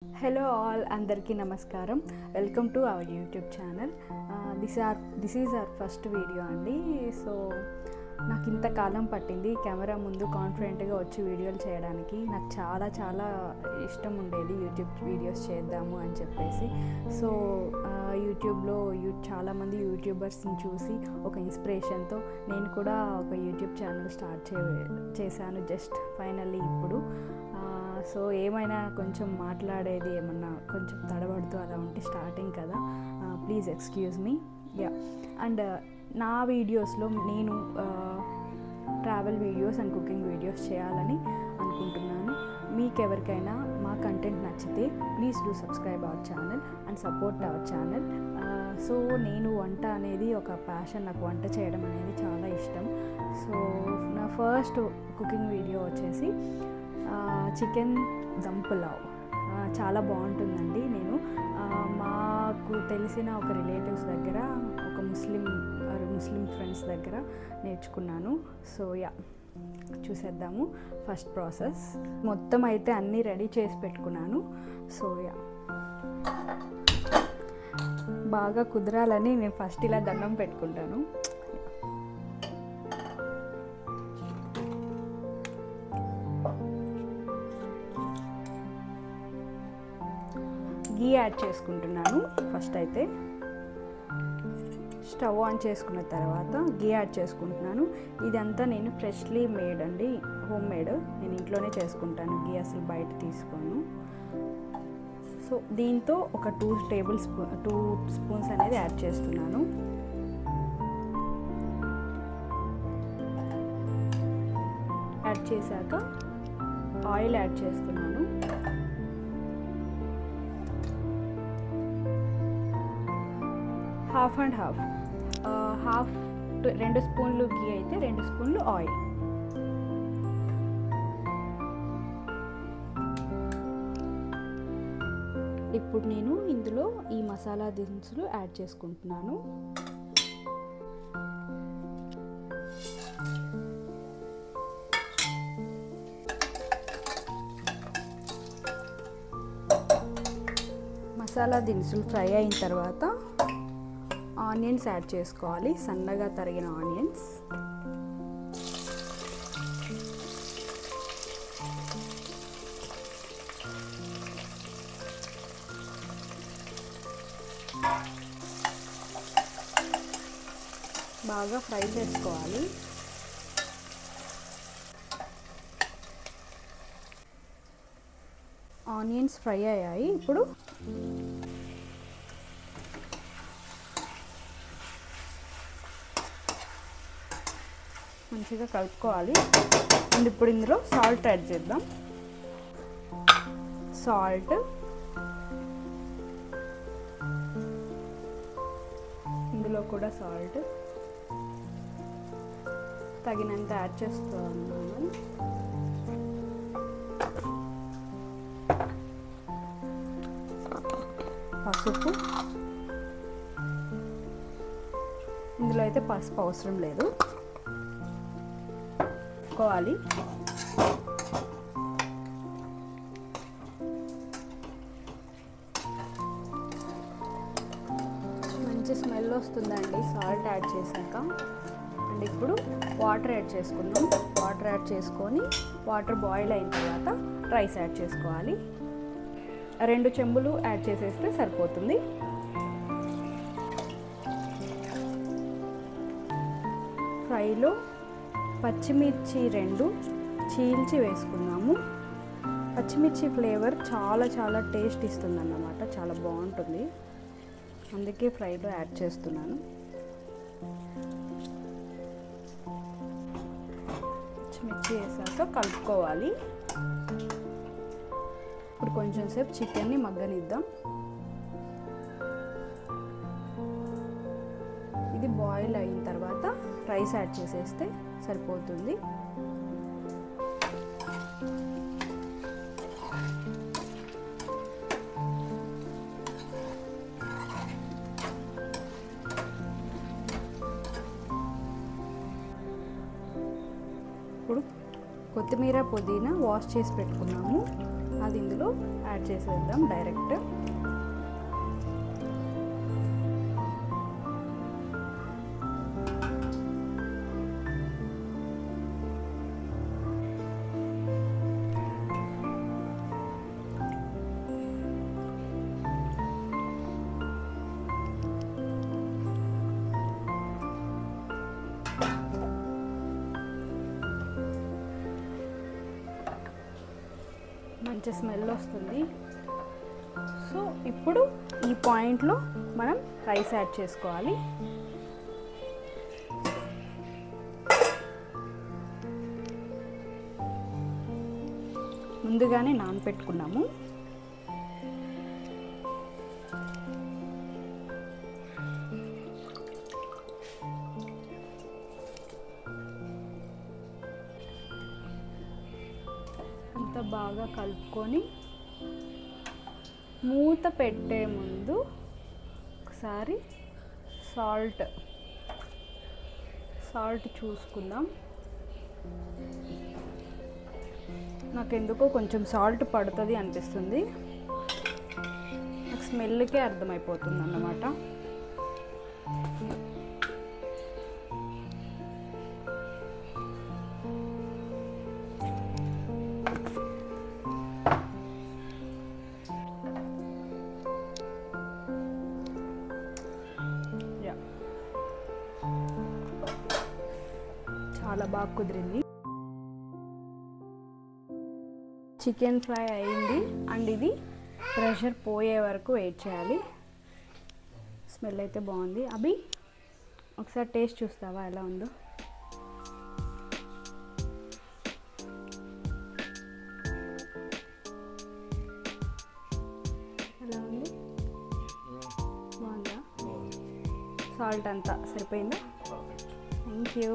Hello all, అందరికీ నమస్కారం. Welcome to our YouTube channel. This is our first video అండి. So నాకు ఇంతకాలం పట్టింది కెమెరా ముందు కాన్ఫిడెంట్గా వచ్చి వీడియోలు చేయడానికి. నాకు చాలా ఇష్టం ఉండేది యూట్యూబ్ వీడియోస్ చేద్దాము అని చెప్పేసి. సో యూట్యూబ్లో చాలామంది యూట్యూబర్స్ని చూసి ఒక ఇన్స్పిరేషన్తో నేను కూడా ఒక యూట్యూబ్ ఛానల్ స్టార్ట్ చేశాను జస్ట్ ఫైనల్లీ ఇప్పుడు. సో ఏమైనా కొంచెం మాట్లాడేది ఏమన్నా కొంచెం తడబడుతూ అలా ఉంటే స్టార్టింగ్ కదా, ప్లీజ్ ఎక్స్క్యూజ్ మీ. అండ్ నా వీడియోస్లో నేను travel videos and cooking videos చేయాలని అనుకుంటున్నాను. మీకు ఎవరికైనా మా కంటెంట్ నచ్చితే please do subscribe our channel and support our channel. So నేను వంట అనేది ఒక ప్యాషన్, నాకు వంట చేయడం అనేది చాలా ఇష్టం. సో నా ఫస్ట్ కుకింగ్ వీడియో వచ్చేసి చికెన్ దమ్ పులావ్. చాలా బాగుంటుందండి. నేను మాకు తెలిసిన ఒక రిలేటివ్స్ దగ్గర, ఒక ముస్లిం ఫ్రెండ్స్ దగ్గర నేర్చుకున్నాను. సో చూసేద్దాము ఫస్ట్ ప్రాసెస్. మొత్తం అయితే అన్నీ రెడీ చేసి పెట్టుకున్నాను. సో బాగా కుదరాలని నేను ఫస్ట్ ఇలా దండం పెట్టుకుంటాను. గీ యాడ్ చేసుకుంటున్నాను. ఫస్ట్ అయితే స్టవ్ ఆన్ చేసుకున్న తర్వాత గీ యాడ్ చేసుకుంటున్నాను. ఇదంతా నేను ఫ్రెష్లీ మేడ్ అండి, హోమ్ మేడ్. నేను ఇంట్లోనే చేసుకుంటాను, గీ అసలు బయట తీసుకోను. సో దీంతో ఒక 2 స్పూన్స్ అనేది యాడ్ చేస్తున్నాను. యాడ్ చేశాక ఆయిల్ యాడ్ చేస్తున్నాను. హాఫ్ అండ్ హాఫ్ 2 స్పూన్లు గీ అయితే 2 స్పూన్లు ఆయిల్. ఇప్పుడు నేను ఇందులో ఈ మసాలా దినుసులు యాడ్ చేసుకుంటున్నాను. మసాలా దినుసులు ఫ్రై అయిన తర్వాత ఆనియన్స్ యాడ్ చేసుకోవాలి, సన్నగా తరిగిన ఆనియన్స్. బాగా ఫ్రై చేసుకోవాలి. ఆనియన్స్ ఫ్రై అయ్యాయి. ఇప్పుడు మంచిగా కలుపుకోవాలి. అండ్ ఇప్పుడు ఇందులో సాల్ట్ యాడ్ చేద్దాం. సాల్ట్, ఇందులో కూడా సాల్ట్ తగినంత యాడ్ చేస్తున్నాను. పసుపు, ఇందులో అయితే పసుపు అవసరం లేదు. కోవాలి. మంచి స్మెల్ వస్తుందండి సాల్ట్ యాడ్ చేశాక. అండ్ ఇప్పుడు వాటర్ యాడ్ చేసుకుందాం. వాటర్ యాడ్ చేసుకొని వాటర్ బాయిల్ అయిన తర్వాత రైస్ యాడ్ చేసుకోవాలి. 2 చెంబులు యాడ్ చేసేస్తే సరిపోతుంది. ఫ్రైలో పచ్చిమిర్చి 2 చీల్చి వేసుకున్నాము. పచ్చిమిర్చి ఫ్లేవర్ చాలా టేస్ట్ ఇస్తుంది అన్నమాట, చాలా బాగుంటుంది. అందుకే ఫ్రైలో యాడ్ చేస్తున్నాను. పచ్చిమిర్చి వేసాక కలుపుకోవాలి. ఇప్పుడు కొంచెం సేపు చికెన్ని మగ్గనిద్దాం. ఇది బాయిల్ అయిన తర్వాత రైస్ యాడ్ చేసేస్తే సరిపోతుంది. ఇప్పుడు కొత్తిమీర, పుదీనా వాష్ చేసి పెట్టుకున్నాము. అది ఇందులో యాడ్ చేసేద్దాం డైరెక్ట్. మంచి స్మెల్ వస్తుంది. సో ఇప్పుడు ఈ పాయింట్లో మనం రైస్ యాడ్ చేసుకోవాలి. ముందుగానే నానబెట్టుకున్నాము. అంతా బాగా కలుపుకొని మూత పెట్టే ముందు ఒకసారి సాల్ట్ చూసుకుందాం. నాకెందుకో కొంచెం సాల్ట్ పడుతుంది అనిపిస్తుంది. నాకు స్మెల్కే అర్థమైపోతుంది అన్నమాట. చాలా బాగా కుదిరింది. చికెన్ ఫ్రై అయింది అండ్ ఇది ప్రెషర్ పోయే వరకు వెయిట్ చేయాలి. స్మెల్ అయితే బాగుంది. అభి ఒకసారి టేస్ట్ చూస్తావా ఎలా ఉందో? ఎలా ఉంది? బాగుందా? సాల్ట్ అంతా సరిపోయిందా? Thank you.